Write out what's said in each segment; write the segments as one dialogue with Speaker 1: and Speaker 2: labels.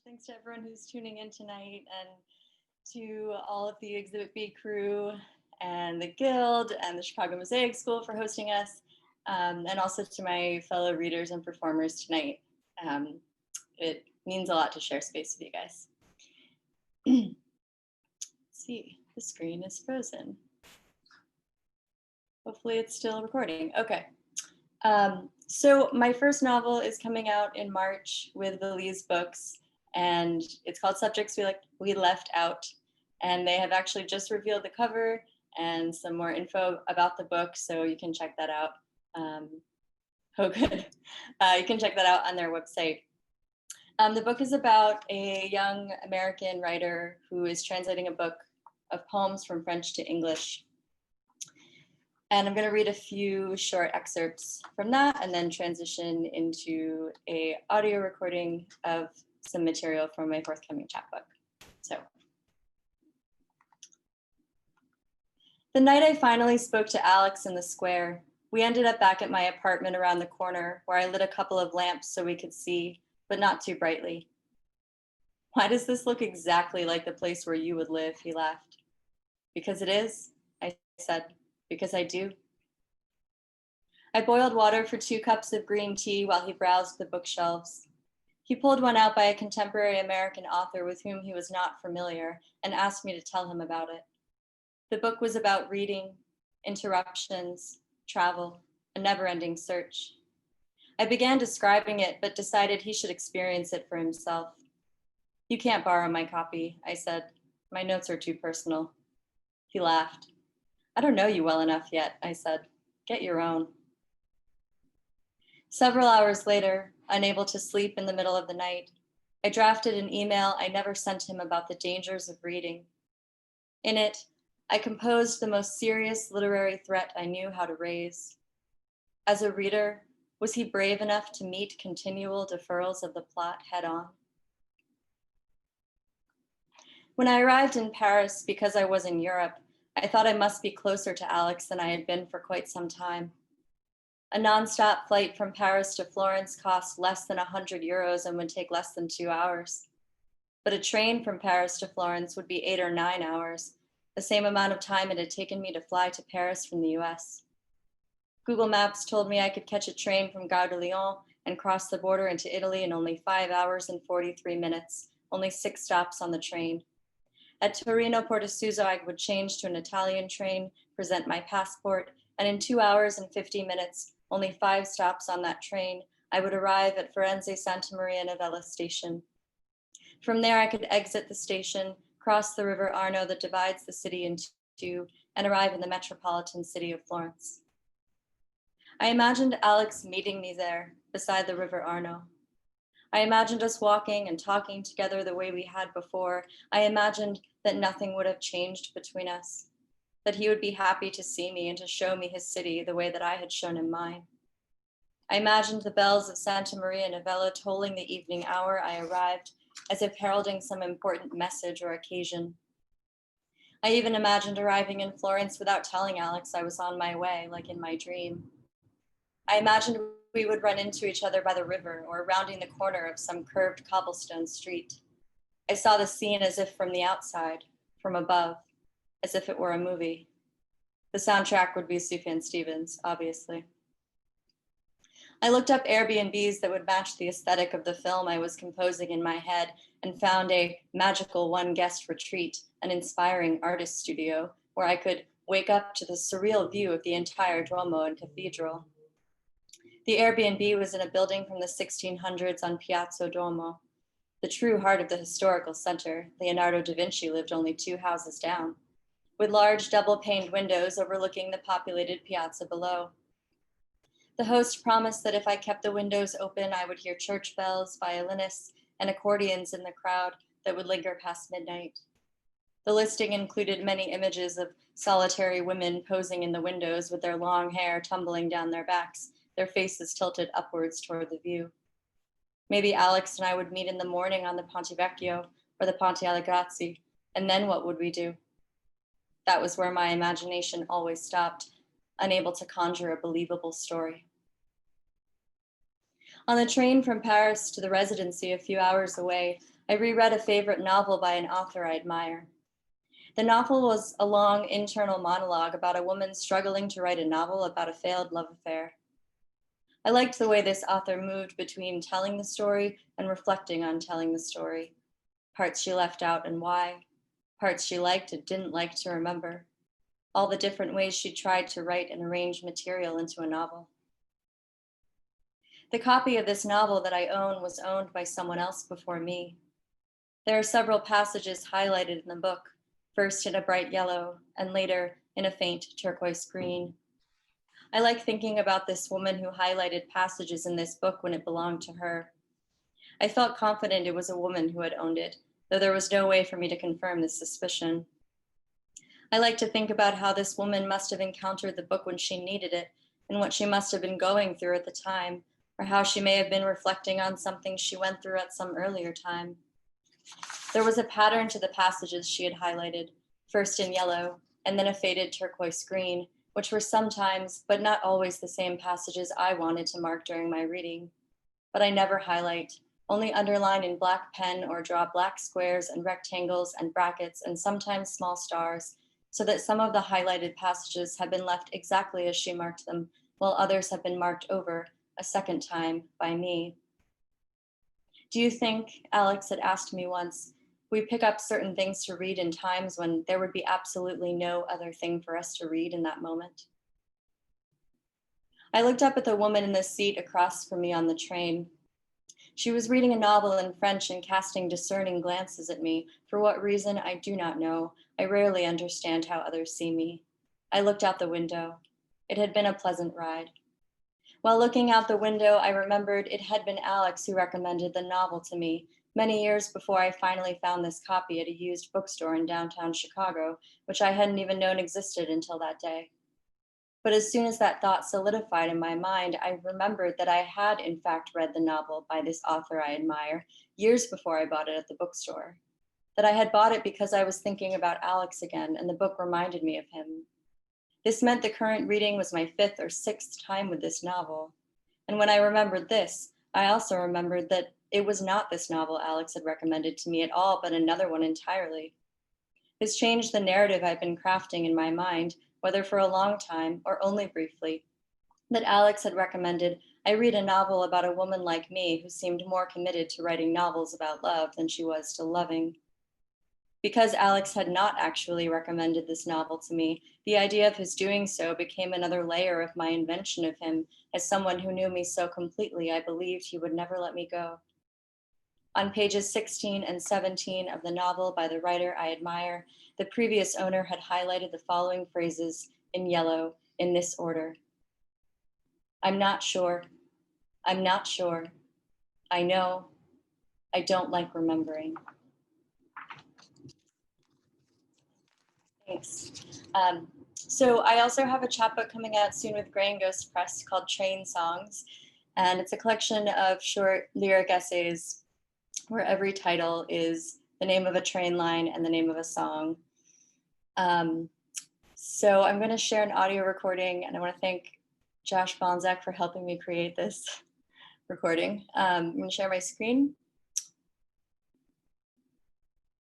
Speaker 1: Thanks to everyone who's tuning in tonight and to all of the Exhibit B crew and the Guild and the Chicago Mosaic School for hosting us, and also to my fellow readers and performers tonight. It means a lot to share space with you guys. Let's see, the screen is frozen. Hopefully it's still recording. Okay. So my first novel is coming out in March with Valise Books, and it's called Subjects We Left Out. And they have actually just revealed the cover and some more info about the book, so you can check that out. Oh, good. You can check that out on their website. The book is about a young American writer who is translating a book of poems from French to English. And I'm going to read a few short excerpts from that and then transition into an audio recording of some material from my forthcoming chapbook. So, the night I finally spoke to Alex in the square, we ended up back at my apartment around the corner where I lit a couple of lamps so we could see, but not too brightly. Why does this look exactly like the place where you would live? He laughed. Because it is, I said. Because I do. I boiled water for 2 cups of green tea while he browsed the bookshelves. He pulled one out by a contemporary American author with whom he was not familiar and asked me to tell him about it. The book was about reading, interruptions, travel, a never-ending search. I began describing it, but decided he should experience it for himself. You can't borrow my copy, I said. My notes are too personal. He laughed. I don't know you well enough yet, I said. Get your own. Several hours later, unable to sleep in the middle of the night, I drafted an email I never sent him about the dangers of reading. In it, I composed the most serious literary threat I knew how to raise. As a reader, was he brave enough to meet continual deferrals of the plot head-on? When I arrived in Paris because I was in Europe, I thought I must be closer to Alex than I had been for quite some time. A nonstop flight from Paris to Florence cost less than 100 euros and would take less than 2 hours. But a train from Paris to Florence would be 8 or 9 hours, the same amount of time it had taken me to fly to Paris from the US. Google Maps told me I could catch a train from Gare de Lyon and cross the border into Italy in only 5 hours and 43 minutes, only 6 stops on the train. At Torino Portosuzzo, I would change to an Italian train, present my passport, and in 2 hours and 50 minutes, only 5 stops on that train, I would arrive at Firenze Santa Maria Novella station. From there, I could exit the station, cross the river Arno that divides the city into two, and arrive in the metropolitan city of Florence. I imagined Alex meeting me there, beside the river Arno. I imagined us walking and talking together the way we had before. I imagined that nothing would have changed between us, that he would be happy to see me and to show me his city the way that I had shown him mine. I imagined the bells of Santa Maria Novella tolling the evening hour I arrived, as if heralding some important message or occasion. I even imagined arriving in Florence without telling Alex I was on my way, like in my dream. I imagined we would run into each other by the river or rounding the corner of some curved cobblestone street. I saw the scene as if from the outside, from above, as if it were a movie. The soundtrack would be Sufjan Stevens, obviously. I looked up Airbnbs that would match the aesthetic of the film I was composing in my head and found a magical one-guest retreat, an inspiring artist studio, where I could wake up to the surreal view of the entire Duomo and cathedral. The Airbnb was in a building from the 1600s on Piazza Duomo, the true heart of the historical center. Leonardo da Vinci lived only 2 houses down, with large double-paned windows overlooking the populated piazza below. The host promised that if I kept the windows open, I would hear church bells, violinists, and accordions in the crowd that would linger past midnight. The listing included many images of solitary women posing in the windows with their long hair tumbling down their backs, their faces tilted upwards toward the view. Maybe Alex and I would meet in the morning on the Ponte Vecchio or the Ponte alle Grazie, and then what would we do? That was where my imagination always stopped, unable to conjure a believable story. On the train from Paris to the residency a few hours away, I reread a favorite novel by an author I admire. The novel was a long internal monologue about a woman struggling to write a novel about a failed love affair. I liked the way this author moved between telling the story and reflecting on telling the story. Parts she left out and why, parts she liked and didn't like to remember, all the different ways she tried to write and arrange material into a novel. The copy of this novel that I own was owned by someone else before me. There are several passages highlighted in the book, first in a bright yellow and later in a faint turquoise green. I like thinking about this woman who highlighted passages in this book when it belonged to her. I felt confident it was a woman who had owned it, though there was no way for me to confirm this suspicion. I like to think about how this woman must have encountered the book when she needed it and what she must have been going through at the time, or how she may have been reflecting on something she went through at some earlier time. There was a pattern to the passages she had highlighted, first in yellow and then a faded turquoise green, which were sometimes, but not always, the same passages I wanted to mark during my reading. But I never highlight, only underline in black pen or draw black squares and rectangles and brackets and sometimes small stars, so that some of the highlighted passages have been left exactly as she marked them, while others have been marked over a second time by me. Do you think, Alex had asked me once, we pick up certain things to read in times when there would be absolutely no other thing for us to read in that moment? I looked up at the woman in the seat across from me on the train. She was reading a novel in French and casting discerning glances at me. For what reason, I do not know. I rarely understand how others see me. I looked out the window. It had been a pleasant ride. While looking out the window, I remembered it had been Alex who recommended the novel to me many years before I finally found this copy at a used bookstore in downtown Chicago, which I hadn't even known existed until that day. But as soon as that thought solidified in my mind, I remembered that I had in fact read the novel by this author I admire years before I bought it at the bookstore. That I had bought it because I was thinking about Alex again, and the book reminded me of him. This meant the current reading was my fifth or sixth time with this novel. And when I remembered this, I also remembered that it was not this novel Alex had recommended to me at all, but another one entirely. This changed the narrative I've been crafting in my mind, whether for a long time or only briefly, that Alex had recommended I read a novel about a woman like me who seemed more committed to writing novels about love than she was to loving. Because Alex had not actually recommended this novel to me, the idea of his doing so became another layer of my invention of him as someone who knew me so completely I believed he would never let me go. On pages 16 and 17 of the novel by the writer I admire, the previous owner had highlighted the following phrases in yellow in this order. I'm not sure. I'm not sure. I know. I don't like remembering. Thanks. So I also have a chapbook coming out soon with Gray and Ghost Press called Train Songs. And it's a collection of short lyric essays where every title is the name of a train line and the name of a song. So I'm going to share an audio recording, and I want to thank Josh Bonzak for helping me create this recording. I'm going to share my screen.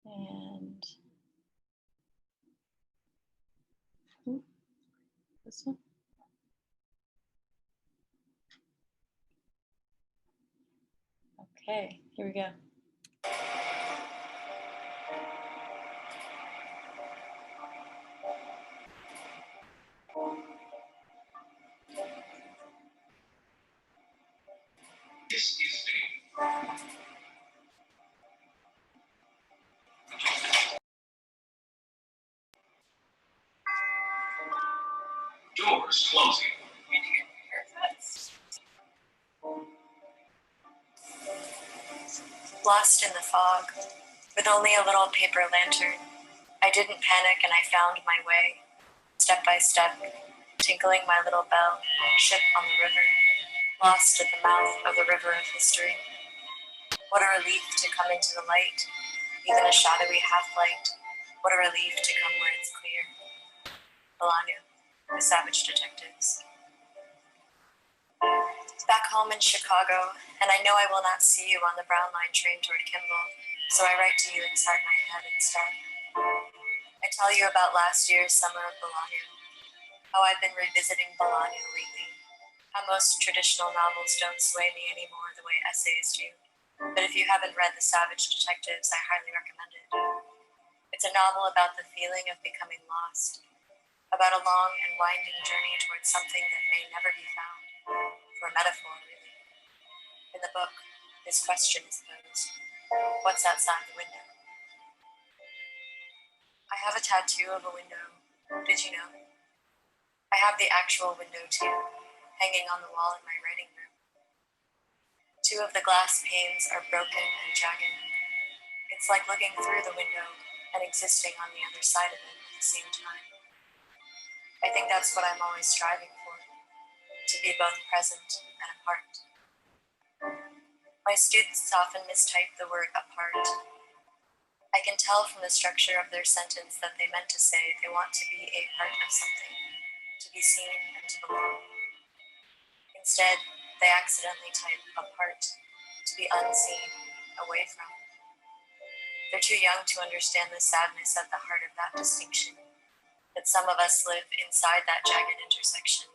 Speaker 1: And this one. Okay, here we go.
Speaker 2: Doors closing. Lost in the fog, with only a little paper lantern, I didn't panic and I found my way, step by step, tinkling my little bell, ship on the river, lost at the mouth of the river of history. What a relief to come into the light, even a shadowy half-light. What a relief to come where it's clear. Bolaño, The Savage Detectives. Back home in Chicago, and I know I will not see you on the Brown Line train toward Kimball. so I write to you inside my head instead. I tell you about last year's summer of Bolaño, how I've been revisiting Bolaño lately, how most traditional novels don't sway me anymore the way essays do. But if you haven't read The Savage Detectives, I highly recommend it. It's a novel about the feeling of becoming lost, about a long and winding journey towards something that may never be found, for a metaphor, really. In the book, this question is posed: what's outside the window? I have a tattoo of a window. Did you know? I have the actual window too, hanging on the wall in my writing room. Two of the glass panes are broken and jagged. It's like looking through the window and existing on the other side of it at the same time. I think that's what I'm always striving for, to be both present and apart. My students often mistype the word apart. I can tell from the structure of their sentence that they meant to say they want to be a part of something, to be seen and to belong. Instead, they accidentally type apart, to be unseen, away from. They're too young to understand the sadness at the heart of that distinction, that some of us live inside that jagged intersection,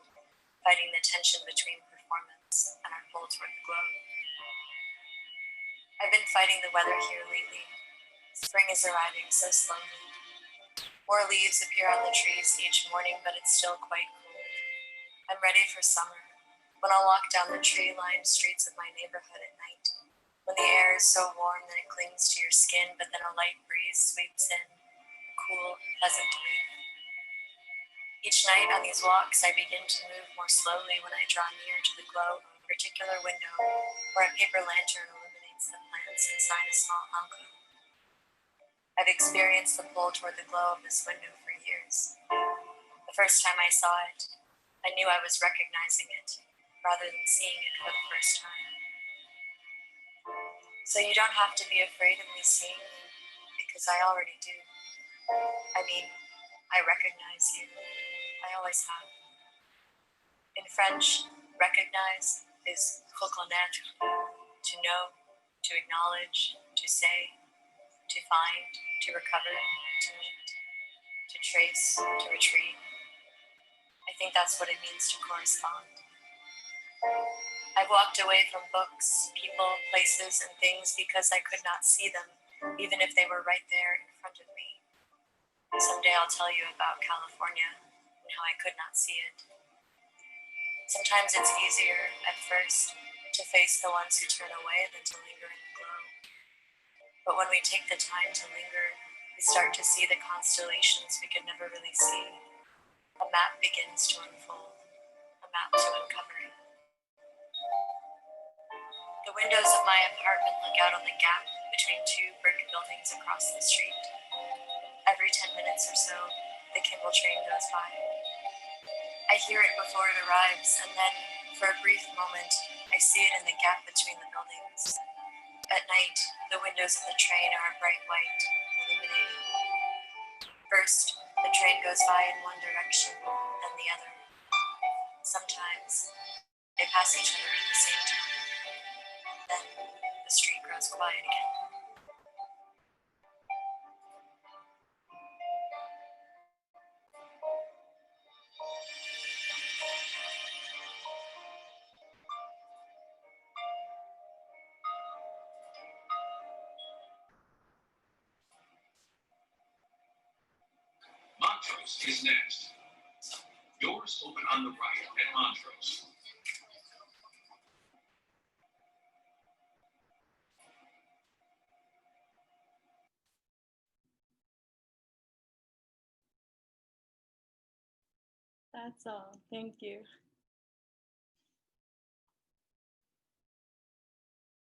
Speaker 2: fighting the tension between performance and our pull toward the glow. I've been fighting the weather here lately. Spring is arriving so slowly. More leaves appear on the trees each morning, but it's still quite cold. I'm ready for summer, when I'll walk down the tree-lined streets of my neighborhood at night, when the air is so warm that it clings to your skin, but then a light breeze sweeps in, a cool, pleasant breeze. Each night on these walks, I begin to move more slowly when I draw near to the glow of a particular window where a paper lantern illuminates the plants inside a small alcove. I've experienced the pull toward the glow of this window for years. The first time I saw it, I knew I was recognizing it rather than seeing it for the first time. So you don't have to be afraid of me seeing you, because I already do. I mean, I recognize you. I always have. In French, recognize is reconnaître, to know, to acknowledge, to say, to find, to recover, to meet, to trace, to retrieve. I think that's what it means to correspond. I've walked away from books, people, places, and things because I could not see them, even if they were right there in front of me. Someday I'll tell you about California and how I could not see it. Sometimes it's easier, at first, to face the ones who turn away than to linger in the glow. But when we take the time to linger, we start to see the constellations we could never really see. A map begins to unfold, a map to uncover. The windows of my apartment look out on the gap between two brick buildings across the street. Every 10 minutes or so, the Kimball train goes by. I hear it before it arrives, and then, for a brief moment, I see it in the gap between the buildings. At night, the windows of the train are bright white, illuminated. First, the train goes by in one direction, then the other. Sometimes, they pass each other at the same time. Then, the street grows quiet again.
Speaker 3: Montrose is next. Doors open on the right at Montrose.
Speaker 1: That's all. Thank you.